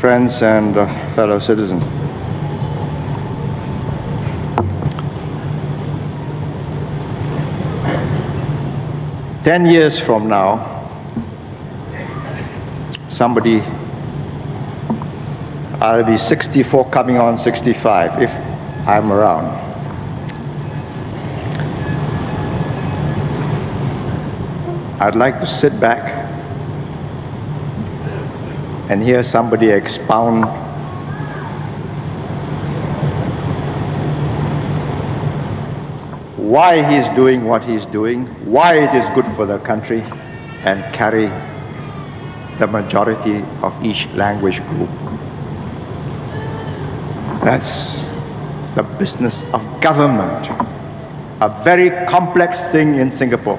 friends and fellow citizens. "10 years from now, I'll be 64, coming on 65, if I'm around. I'd like to sit back and hear somebody expound why he's doing what he's doing, why it is good for the country, and carry the majority of each language group. That's the business of government, a very complex thing in Singapore,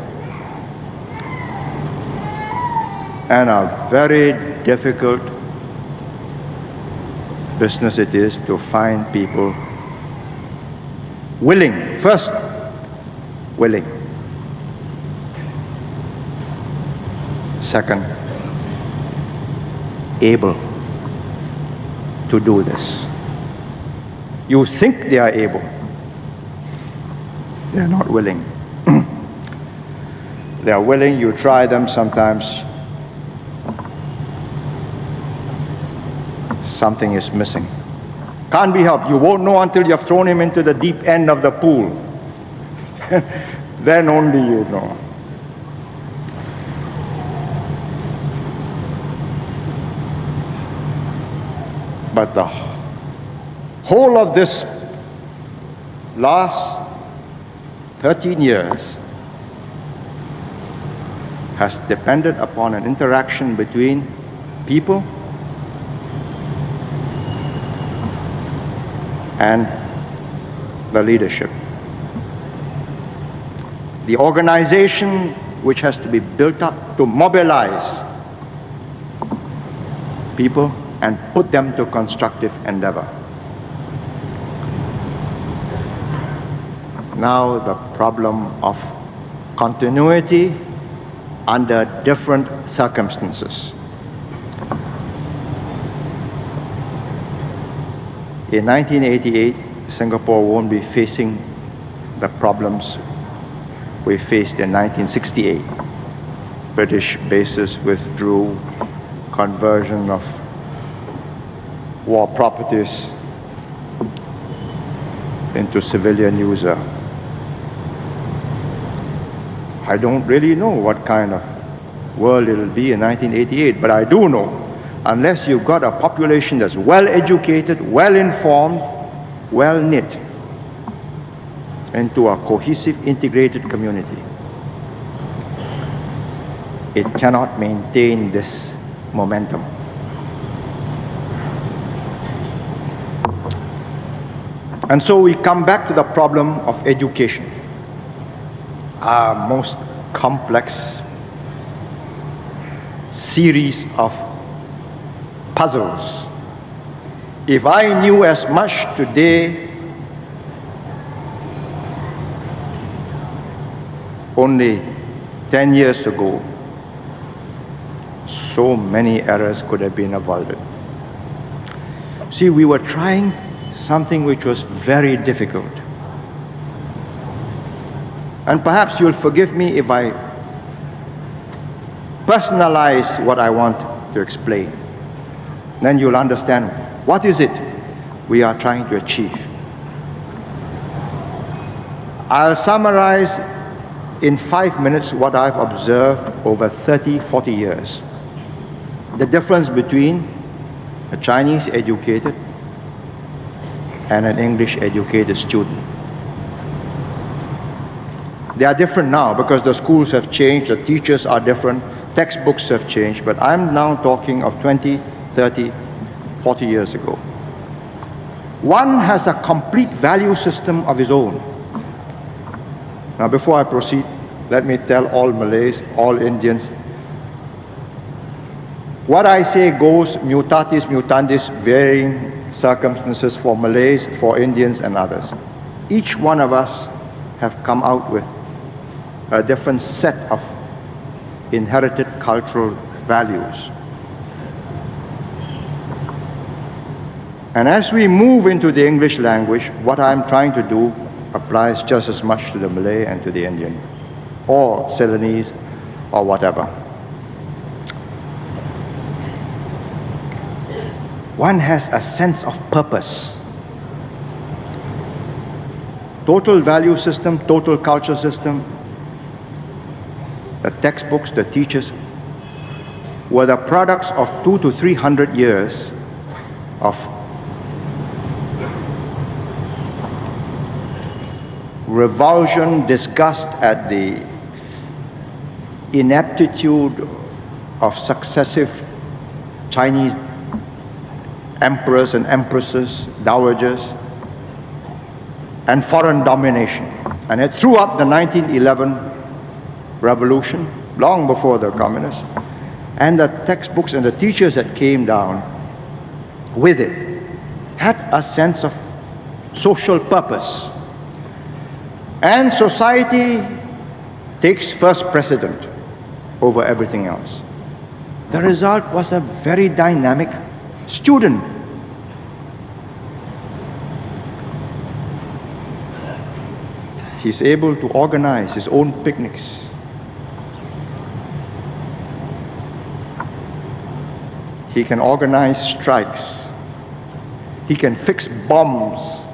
and a very difficult business it is to find people willing, first, willing. Second, able to do this. You think they are able. They are not willing. They are willing, you try them sometimes. Something is missing. Can't be helped. You won't know until you've thrown him into the deep end of the pool. Then only you know. But the whole of this last 13 years has depended upon an interaction between people and the leadership. The organization which has to be built up to mobilize people and put them to constructive endeavor. Now the problem of continuity under different circumstances. In 1988, Singapore won't be facing the problems we faced in 1968. British bases withdrew, conversion of war properties into civilian user. I don't really know what kind of world it'll be in 1988, but I do know, unless you've got a population that's well educated, well informed, well knit into a cohesive, integrated community, it cannot maintain this momentum. And so we come back to the problem of education, our most complex series of puzzles. If I knew as much today only 10 years ago, so many errors could have been avoided. See, we were trying something which was very difficult. And perhaps you'll forgive me if I personalize what I want to explain. Then you'll understand what is it we are trying to achieve. I'll summarize in 5 minutes what I've observed over 30, 40 years. The difference between a Chinese educated and an English educated student. They are different now because the schools have changed, the teachers are different, textbooks have changed, but I'm now talking of 20, 30, 40 years ago. One has a complete value system of his own. Now before I proceed, let me tell all Malays, all Indians, what I say goes mutatis mutandis, varying circumstances for Malays, for Indians and others. Each one of us have come out with a different set of inherited cultural values. And as we move into the English language, what I'm trying to do applies just as much to the Malay and to the Indian, or Ceylonese, or whatever. One has a sense of purpose. Total value system, total culture system, the textbooks, the teachers, were the products of 200 to 300 years of revulsion, disgust at the ineptitude of successive Chinese emperors and empresses, dowagers, and foreign domination. And it threw up the 1911 revolution, long before the communists, and the textbooks and the teachers that came down with it had a sense of social purpose. And society takes first precedent over everything else. The result was a very dynamic student. He's able to organize his own picnics. He can organize strikes. He can fix bombs.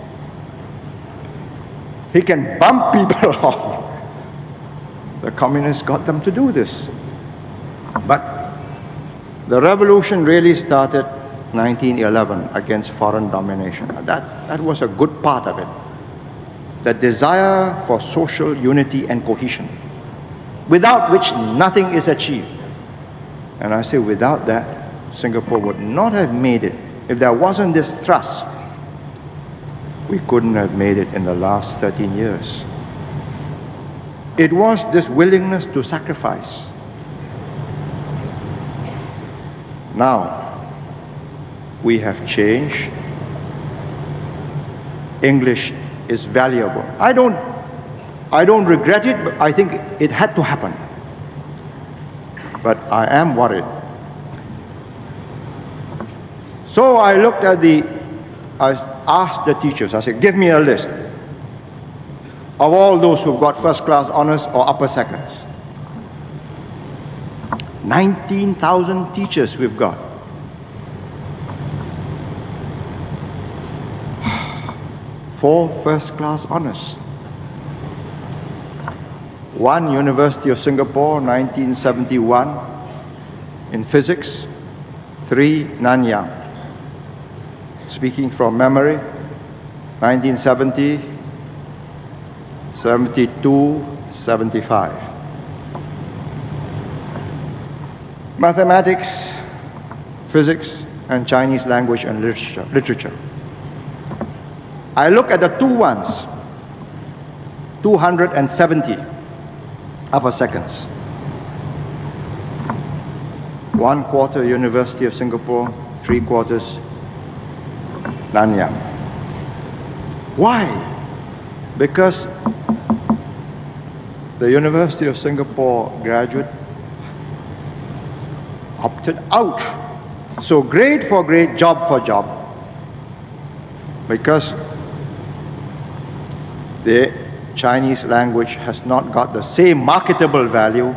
He can bump people off. The communists got them to do this. But the revolution really started 1911 against foreign domination. That was a good part of it. The desire for social unity and cohesion, without which nothing is achieved. And I say without that, Singapore would not have made it. If there wasn't this thrust, we couldn't have made it in the last 13 years. It was this willingness to sacrifice. Now, we have changed. English is valuable. I don't regret it, but I think it had to happen. But I am worried. So I asked the teachers, I said, give me a list of all those who've got first class honors or upper seconds. 19,000 teachers we've got. 4 first class honors. 1 University of Singapore, 1971, in physics. 3 Nanyang. Speaking from memory, 1970, 72, 75. Mathematics, physics, and Chinese language and literature. I look at the 2 ones, 270 upper seconds. 1/4 University of Singapore, 3/4 Nanyang. Why? Because the University of Singapore graduate opted out. So grade for grade, job for job. Because the Chinese language has not got the same marketable value,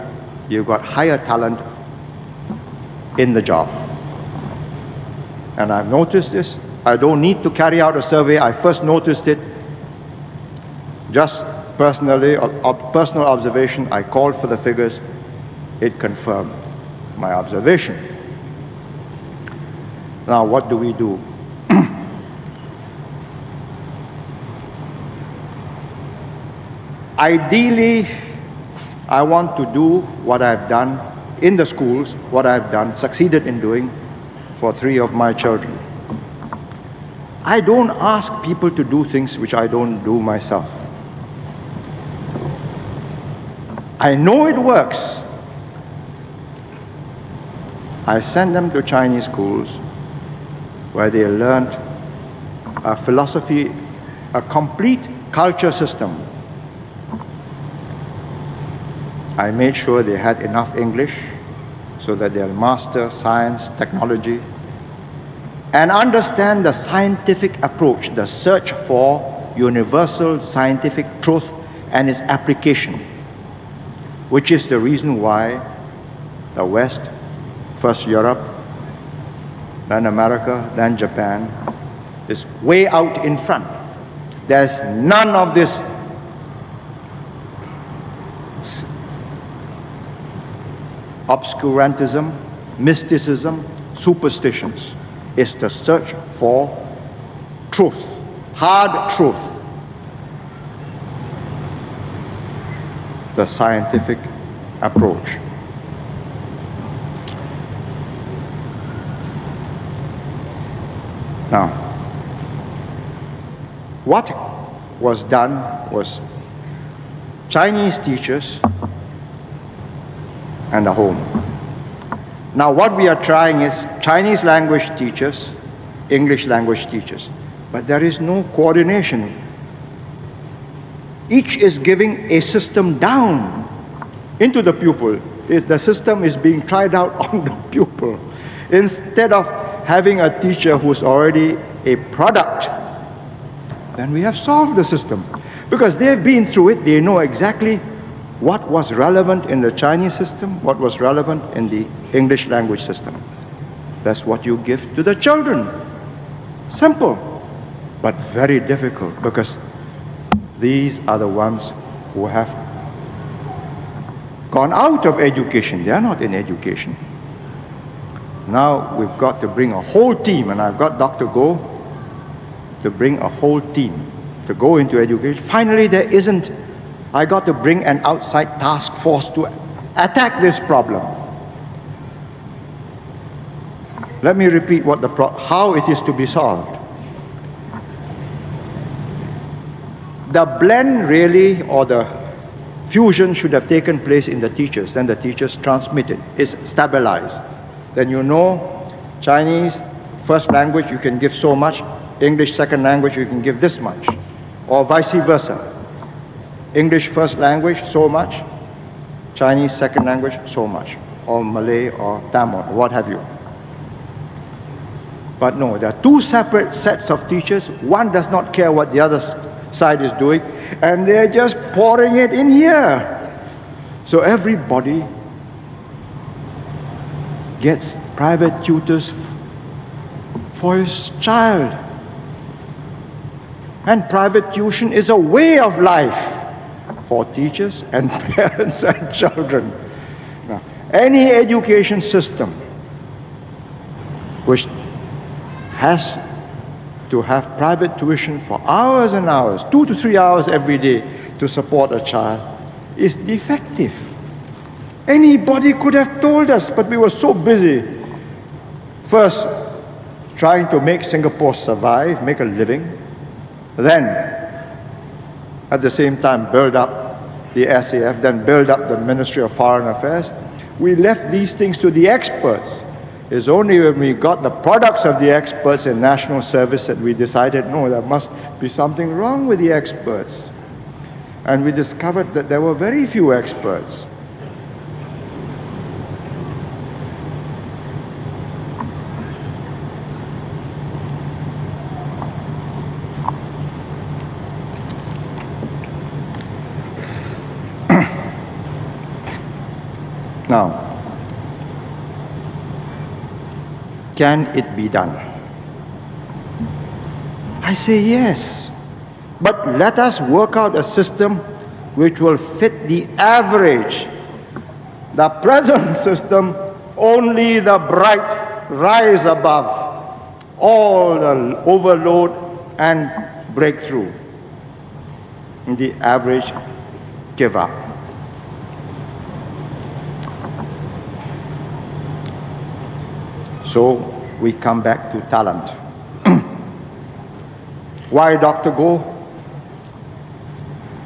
you've got higher talent in the job. And I've noticed this. I don't need to carry out a survey. I first noticed it just personally, personal observation. I called for the figures. It confirmed my observation. Now, what do we do? Ideally, I want to do what I've done in the schools, what I've done, succeeded in doing for 3 of my children. I don't ask people to do things which I don't do myself. I know it works. I send them to Chinese schools where they learned a philosophy, a complete culture system. I made sure they had enough English so that they'll master science, technology, and understand the scientific approach, the search for universal scientific truth and its application, which is the reason why the West, first Europe, then America, then Japan, is way out in front. There's none of this obscurantism, mysticism, superstitions. It's the search for truth, hard truth, the scientific approach. Now, what was done was Chinese teachers and the home. Now what we are trying is Chinese language teachers, English language teachers, but there is no coordination. Each is giving a system down into the pupil. The system is being tried out on the pupil. Instead of having a teacher who's already a product, then we have solved the system. Because they've been through it, they know exactly what was relevant in the Chinese system, what was relevant in the English language system. That's what you give to the children. Simple, but very difficult, because these are the ones who have gone out of education. They are not in education. Now we've got to bring a whole team, and I've got Dr. Goh to bring a whole team to go into education. Finally, there isn't. I got to bring an outside task force to attack this problem. Let me repeat how it is to be solved. The blend really, or the fusion, should have taken place in the teachers. Then the teachers transmit it. It's stabilized. Then you know, Chinese first language you can give so much, English second language you can give this much, or vice versa. English first language so much, Chinese second language so much, or Malay or Tamil, or what have you. But no, there are two separate sets of teachers. One does not care what the other side is doing, and they're just pouring it in here. So everybody gets private tutors for his child. And private tuition is a way of life for teachers and parents and children. Now, any education system which has to have private tuition for hours and hours, 2 to 3 hours every day to support a child, is defective. Anybody could have told us, but we were so busy. First, trying to make Singapore survive, make a living. Then, at the same time, build up the SAF, then build up the Ministry of Foreign Affairs. We left these things to the experts. It's only when we got the products of the experts in national service that we decided, no, there must be something wrong with the experts. And we discovered that there were very few experts. Now, can it be done? I say yes. But let us work out a system which will fit the average. The present system, only the bright rise above all the overload and breakthrough. The average give up. So we come back to talent. Why Dr. Goh?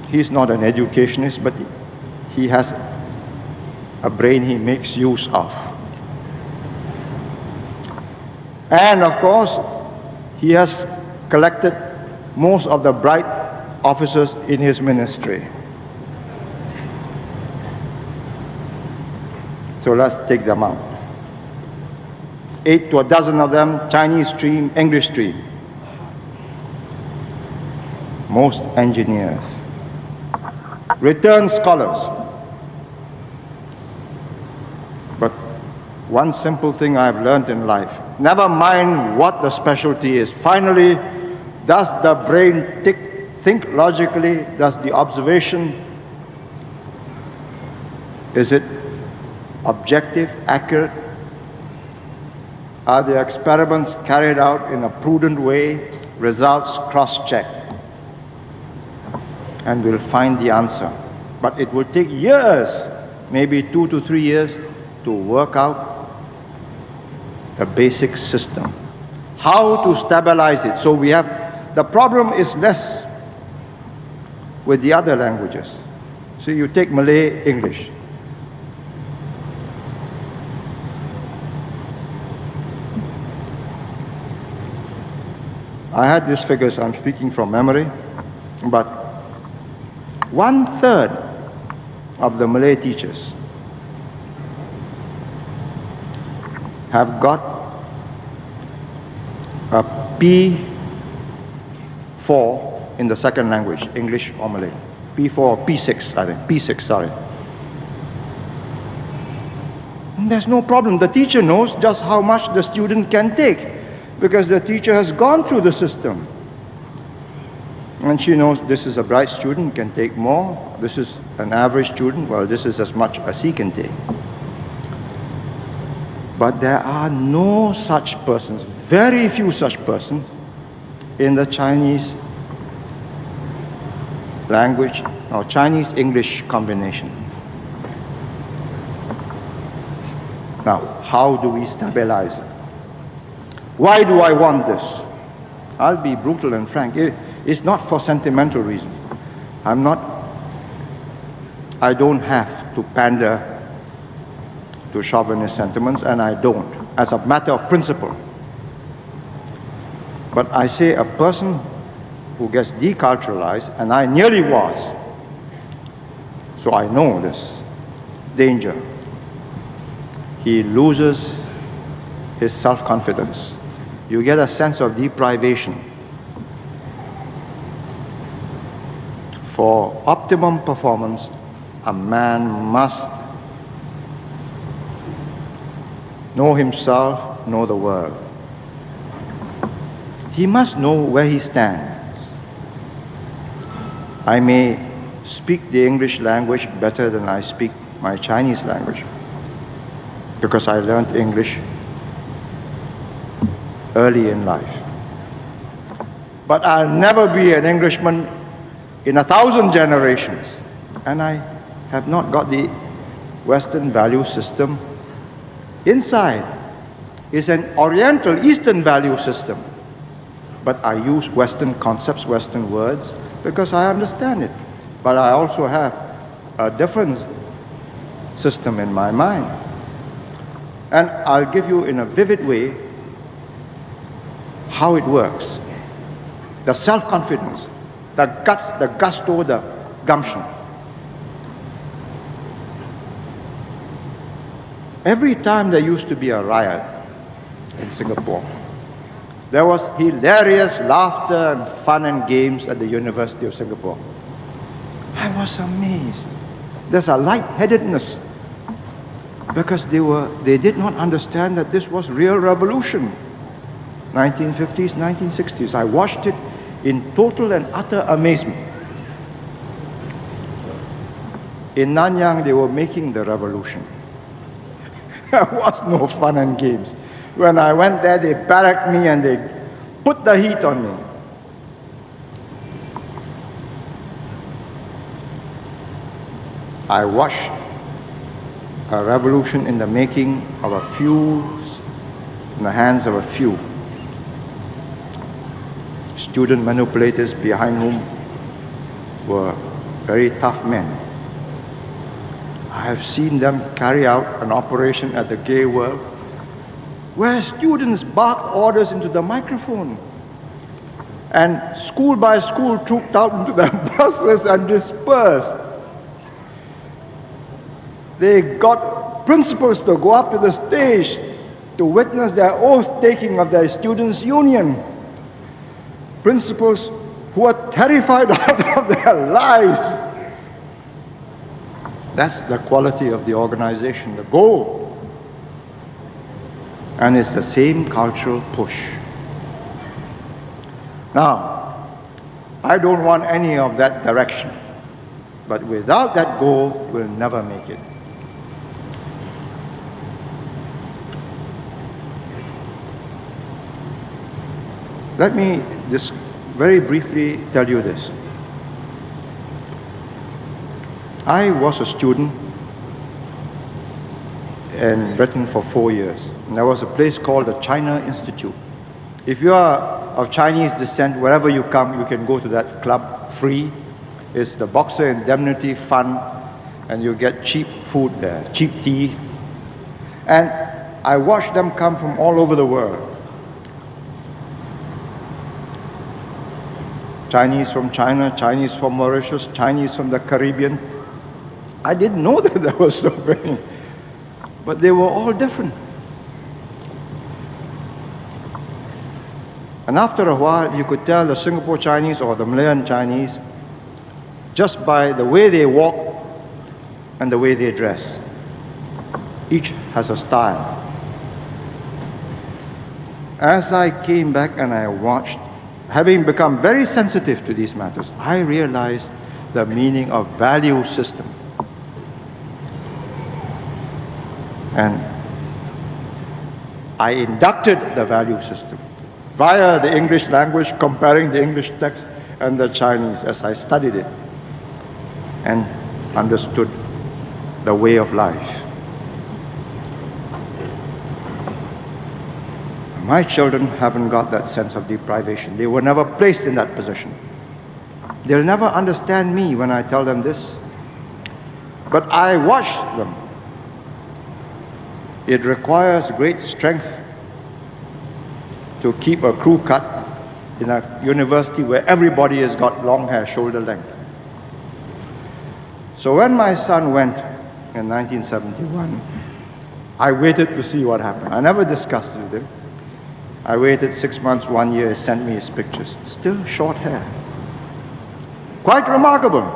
He's not an educationist, but he has a brain he makes use of. And of course, he has collected most of the bright officers in his ministry. So let's take them out. 8 to a dozen of them, Chinese stream, English stream. Most engineers. Returned scholars. But one simple thing I've learned in life, never mind what the specialty is. Finally, does the brain think logically? Does the observation, is it objective, accurate? Are the experiments carried out in a prudent way? Results cross-checked. And we'll find the answer. But it will take years, maybe 2 to 3 years, to work out the basic system. How to stabilize it. So we have, the problem is less with the other languages. So you take Malay, English. I had these figures, I'm speaking from memory, but 1/3 of the Malay teachers have got a P4 in the second language, English or Malay. P4 or P6, I think. P6, sorry. And there's no problem. The teacher knows just how much the student can take because the teacher has gone through the system. And she knows this is a bright student, can take more. This is an average student, well, this is as much as he can take. But there are no such persons, very few such persons, in the Chinese language or Chinese-English combination. Now, how do we stabilize it? Why do I want this? I'll be brutal and frank. It's not for sentimental reasons. I don't have to pander to chauvinist sentiments, and I don't, as a matter of principle. But I say a person who gets deculturalized, and I nearly was, so I know this danger. He loses his self-confidence. You get a sense of deprivation. For optimum performance, a man must know himself, know the world. He must know where he stands. I may speak the English language better than I speak my Chinese language because I learned English early in life. But I'll never be an Englishman in 1,000 generations. And I have not got the Western value system inside. It's an Oriental, Eastern value system. But I use Western concepts, Western words, because I understand it. But I also have a different system in my mind. And I'll give you in a vivid way how it works. The self-confidence, the guts, the gusto, the gumption. Every time there used to be a riot in Singapore, there was hilarious laughter and fun and games at the University of Singapore. I was amazed. There's a lightheadedness because they did not understand that this was real revolution. 1950s, 1960s. I watched it in total and utter amazement. In Nanyang, they were making the revolution. There was no fun and games. When I went there, they barracked me and they put the heat on me. I watched a revolution in the making of a few, in the hands of a few. Student manipulators behind whom were very tough men. I have seen them carry out an operation at the Gay World where students barked orders into the microphone and school by school trooped out into their buses and dispersed. They got principals to go up to the stage to witness their oath-taking of their students' union. Principals who are terrified out of their lives. That's the quality of the organization, the goal. And it's the same cultural push. Now, I don't want any of that direction. But without that goal, we'll never make it. Let me just very briefly tell you this. I was a student in Britain for 4 years. And there was a place called the China Institute. If you are of Chinese descent, wherever you come, you can go to that club free. It's the Boxer Indemnity Fund, and you get cheap food there, cheap tea. And I watched them come from all over the world. Chinese from China, Chinese from Mauritius, Chinese from the Caribbean. I didn't know that there were so many, but they were all different. And after a while, you could tell the Singapore Chinese or the Malayan Chinese just by the way they walk and the way they dress. Each has a style. As I came back and I watched, having become very sensitive to these matters, I realized the meaning of value system. And I inducted the value system via the English language, comparing the English text and the Chinese as I studied it and understood the way of life. My children haven't got that sense of deprivation. They were never placed in that position. They'll never understand me when I tell them this. But I watch them. It requires great strength to keep a crew cut in a university where everybody has got long hair, shoulder length. So when my son went in 1971, I waited to see what happened. I never discussed it with him. I waited 6 months, 1 year, he sent me his pictures. Still short hair. Quite remarkable.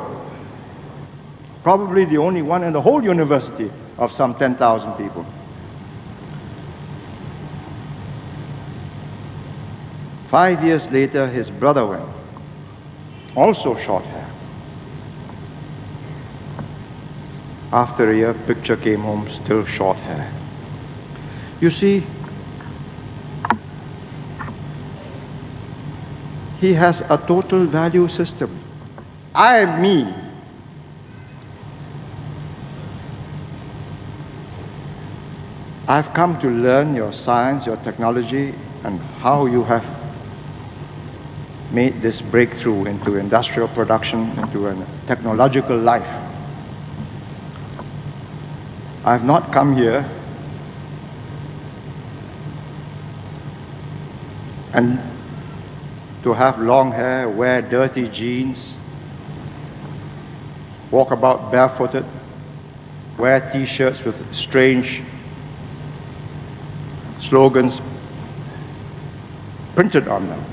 Probably the only one in the whole university of some 10,000 people. 5 years later, his brother went. Also short hair. After a year, picture came home, still short hair. You see, he has a total value system. I am me. I've come to learn your science, your technology, and how you have made this breakthrough into industrial production, into a technological life. I've not come here and to have long hair, wear dirty jeans, walk about barefooted, wear t-shirts with strange slogans printed on them.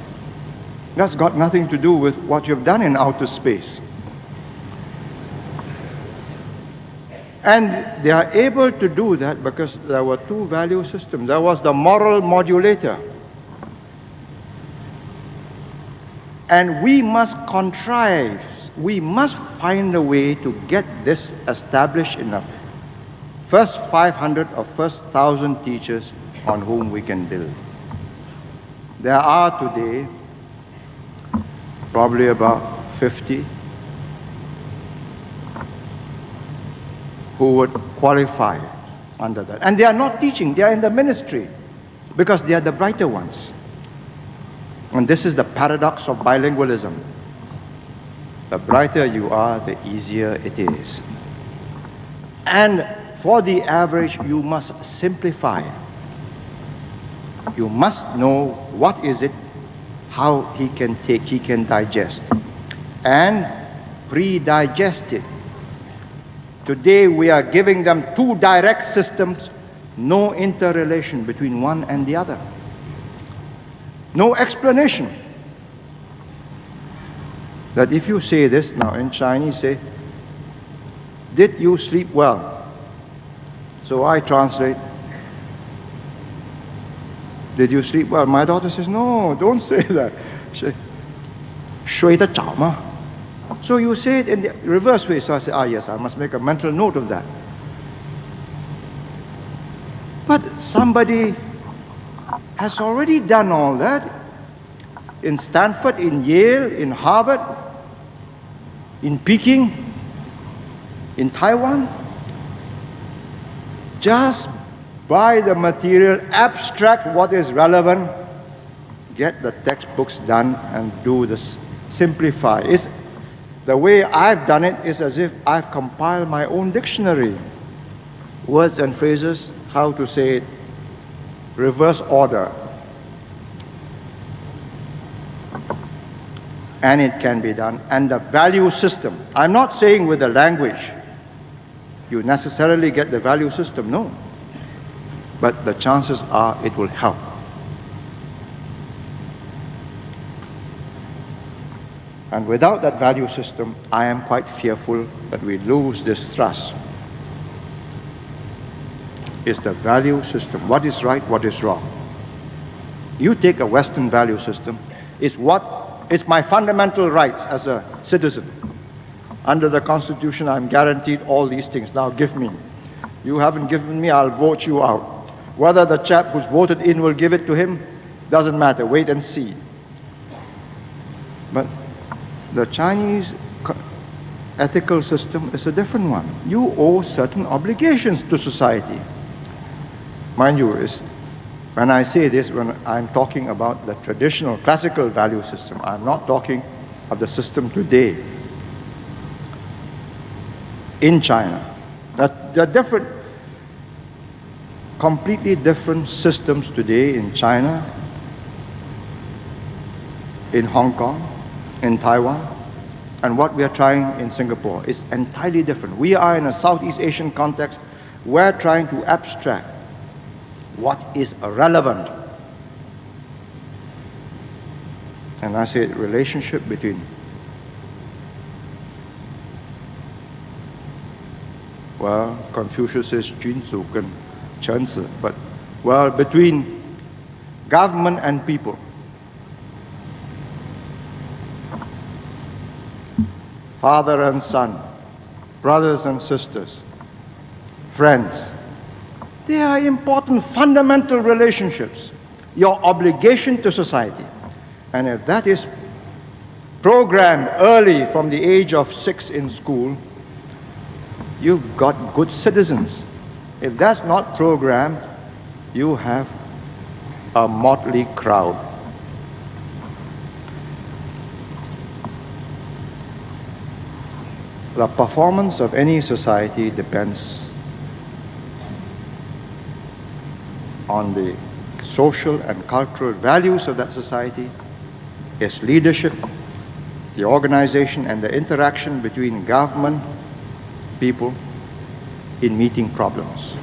That's got nothing to do with what you've done in outer space. And they are able to do that because there were two value systems. There was the moral modulator. And we must contrive, we must find a way to get this established in the first 500 or first 1,000 teachers on whom we can build. There are today probably about 50 who would qualify under that. And they are not teaching, they are in the ministry because they are the brighter ones. And this is the paradox of bilingualism. The brighter you are, the easier it is. And for the average, you must simplify. You must know what is it, how he can take, he can digest, and pre-digest it. Today we are giving them two direct systems No interrelation between one and the other. No explanation. That if you say this, now in Chinese say, did you sleep well? So I translate, did you sleep well? My daughter says, no, don't say that. She, 睡得着吗? So you say it in the reverse way. So I say, yes, I must make a mental note of that. But somebody has already done all that in Stanford, in Yale, in Harvard, in Peking, in Taiwan. Just buy the material, abstract what is relevant, get the textbooks done, and do this. Simplify. The way I've done it is as if I've compiled my own dictionary. Words and phrases, how to say it, reverse order. And it can be done. And the value system. I'm not saying with the language you necessarily get the value system, no. But the chances are it will help. And without that value system, I am quite fearful that we lose this thrust. It's the value system. What is right, what is wrong? You take a Western value system, it's my fundamental rights as a citizen. Under the Constitution, I'm guaranteed all these things. Now give me. You haven't given me, I'll vote you out. Whether the chap who's voted in will give it to him, doesn't matter. Wait and see. But the Chinese ethical system is a different one. You owe certain obligations to society. Mind you, when I say this, when I'm talking about the traditional classical value system, I'm not talking of the system today in China. There are different, completely different systems today in China, in Hong Kong, in Taiwan, and what we are trying in Singapore is entirely different. We are in a Southeast Asian context. We're trying to abstract what is relevant. And I say relationship between Confucius says 君主跟臣子, but between government and people. Father and son, brothers and sisters, friends. They are important fundamental relationships, your obligation to society. And if that is programmed early from the age of 6 in school, you've got good citizens. If that's not programmed, you have a motley crowd. The performance of any society depends on the social and cultural values of that society, its leadership, the organization and the interaction between government, people in meeting problems.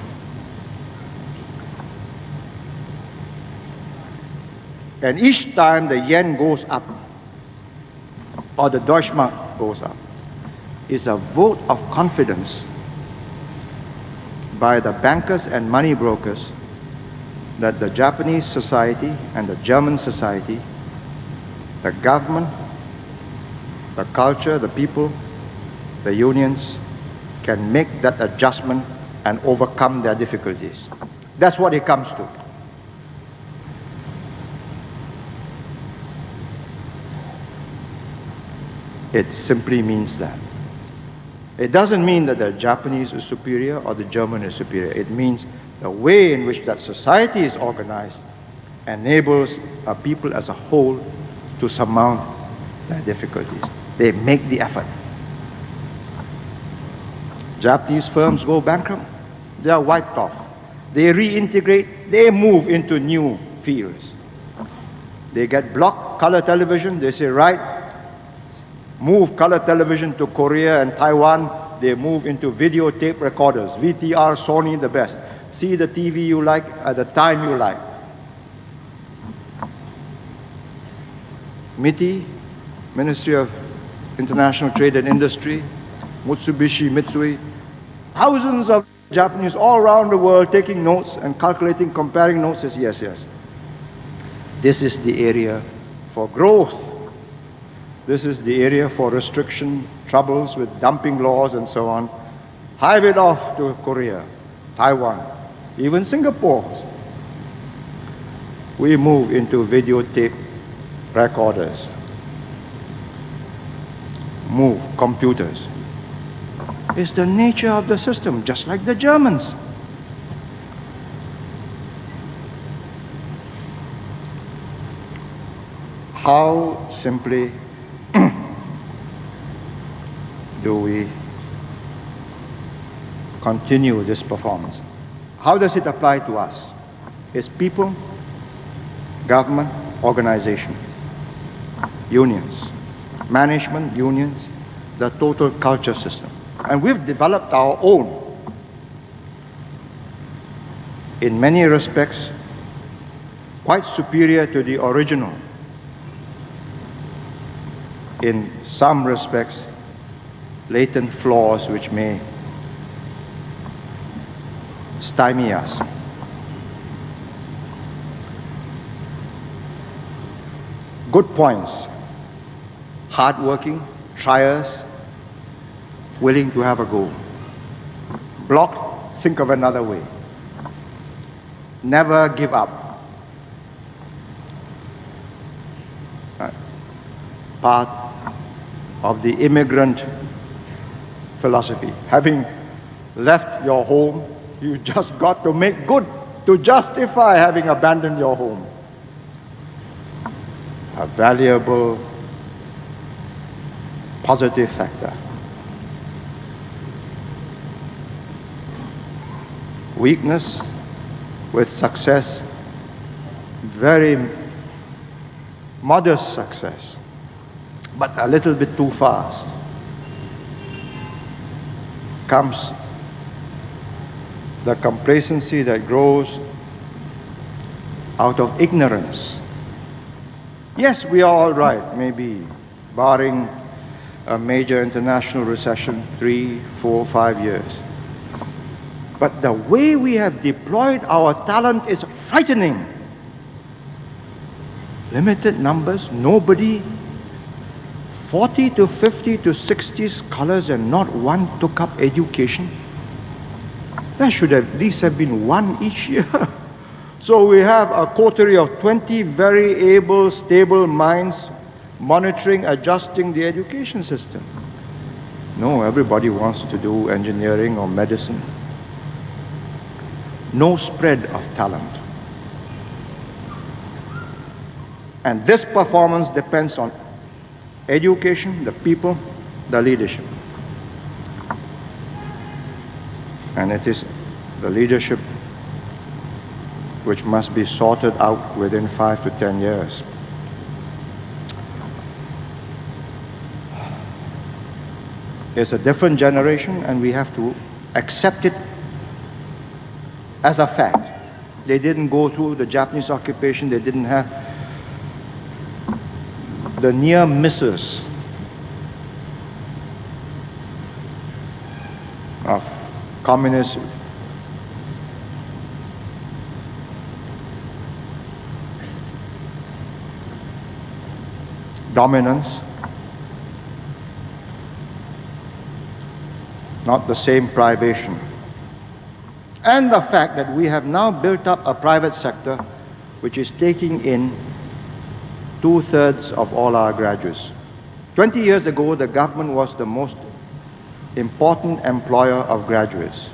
And each time the yen goes up or the Deutschmark goes up, is a vote of confidence by the bankers and money brokers that the Japanese society and the German society, the government, the culture, the people, the unions, can make that adjustment and overcome their difficulties. That's what it comes to. It simply means that. It doesn't mean that the Japanese is superior or the German is superior. It means the way in which that society is organized enables a people as a whole to surmount their difficulties. They make the effort. Japanese firms go bankrupt, they are wiped off. They reintegrate, they move into new fields. They get blocked color television, they say, right, move color television to Korea and Taiwan, they move into videotape recorders, VTR, Sony, the best. see the TV you like at the time you like. MITI, Ministry of International Trade and Industry, Mitsubishi, Mitsui, thousands of Japanese all around the world taking notes and calculating, comparing notes, says yes, yes. This is the area for growth. This is the area for restriction, troubles with dumping laws and so on. Hive it off to Korea, Taiwan, even Singapore. We move into videotape recorders, move computers. It's the nature of the system, just like the Germans. How simply do we continue this performance? How does it apply to us? It's people, government, organization, unions, management, unions, the total culture system. And we've developed our own. In many respects, quite superior to the original. In some respects, latent flaws which may stymie us. Good points. Hardworking, triers, willing to have a go. Blocked, think of another way. Never give up. Part of the immigrant philosophy. Having left your home, you just got to make good to justify having abandoned your home. A valuable, positive factor. Weakness with success, very modest success, but a little bit too fast. Comes the complacency that grows out of ignorance. Yes, we are all right, maybe, barring a major international recession, 3, 4, 5 years. But the way we have deployed our talent is frightening. Limited numbers, nobody, 40 to 50 to 60 scholars and not one took up education. There should at least have been one each year. So we have a coterie of 20 very able, stable minds monitoring, adjusting the education system. No, everybody wants to do engineering or medicine. No spread of talent. And this performance depends on education, the people, the leadership. And it is the leadership which must be sorted out within 5 to 10 years. It's a different generation and we have to accept it as a fact. They didn't go through the Japanese occupation, they didn't have the near misses of communist dominance, not the same privation. And the fact that we have now built up a private sector which is taking in 2/3 of all our graduates. 20 years ago, the government was the most important employer of graduates.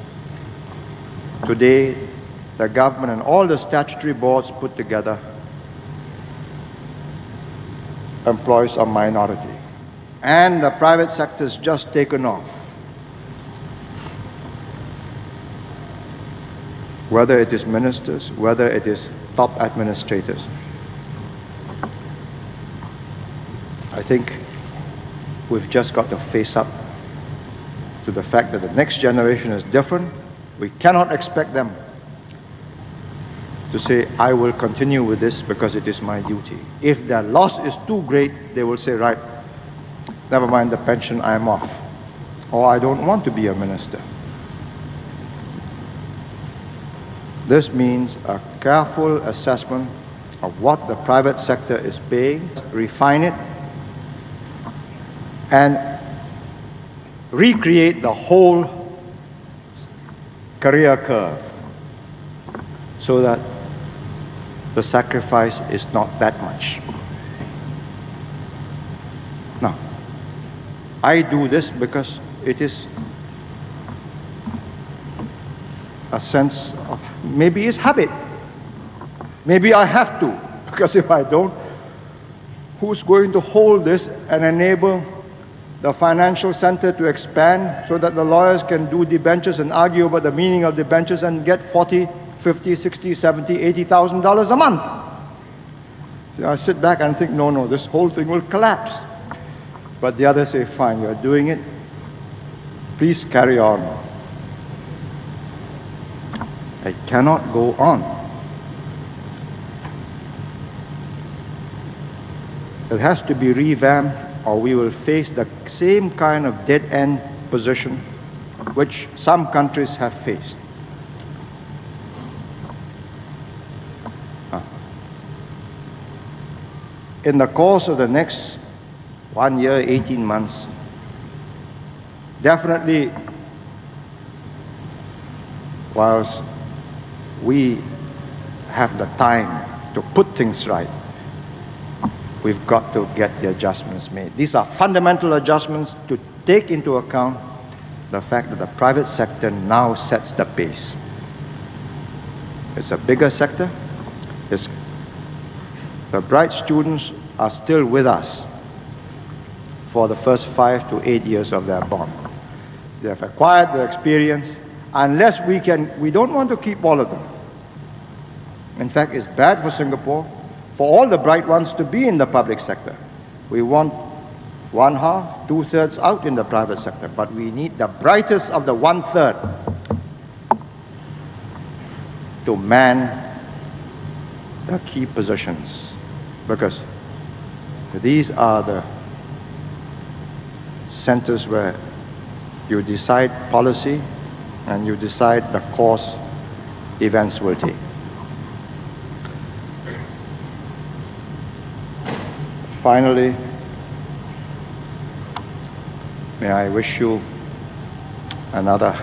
Today, the government and all the statutory boards put together employs a minority. And the private sector has just taken off. Whether it is ministers, whether it is top administrators. I think we've just got to face up to the fact that the next generation is different. We cannot expect them to say, I will continue with this because it is my duty. If their loss is too great, they will say, right, never mind the pension, I am off. Or I don't want to be a minister. This means a careful assessment of what the private sector is paying, refine it, and recreate the whole career curve so that the sacrifice is not that much. Now, I do this because it is a sense of, maybe it's habit. Maybe I have to, because if I don't, who's going to hold this and enable the financial center to expand so that the lawyers can do debentures and argue about the meaning of debentures and get $40,000, $50,000, $60,000, $70,000, $80,000 a month? So I sit back and think, no, this whole thing will collapse. But the others say, fine, you're doing it. Please carry on. I cannot go on. It has to be revamped, or we will face the same kind of dead-end position which some countries have faced. In the course of the next 1 year, 18 months, definitely, whilst we have the time to put things right, we've got to get the adjustments made. These are fundamental adjustments to take into account the fact that the private sector now sets the pace. It's a bigger sector. The bright students are still with us for the first 5 to 8 years of their bond. They have acquired the experience. Unless we don't want to keep all of them. In fact, it's bad for Singapore for all the bright ones to be in the public sector. We want 1/2, 2/3 out in the private sector, but we need the brightest of the 1/3 to man the key positions, because these are the centers where you decide policy and you decide the course events will take. Finally, may I wish you another,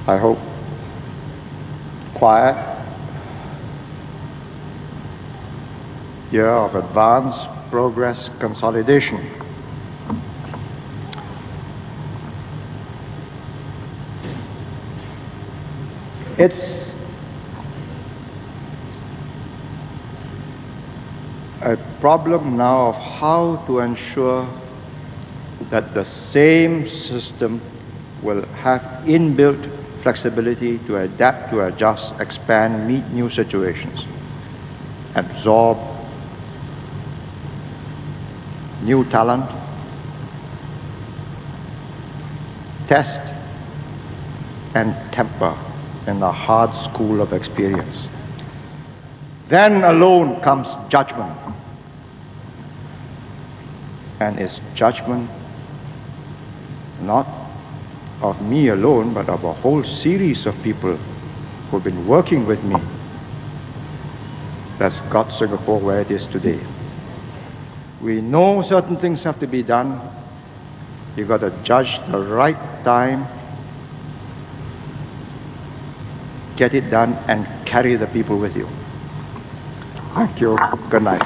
I hope, quiet year of advanced progress consolidation. It's a problem now of how to ensure that the same system will have inbuilt flexibility to adapt, to adjust, expand, meet new situations, absorb new talent, test and temper in the hard school of experience. Then alone comes judgment. And it's judgment not of me alone, but of a whole series of people who've been working with me that's got Singapore where it is today. We know certain things have to be done. You've got to judge the right time, get it done, and carry the people with you. Thank you. Good night.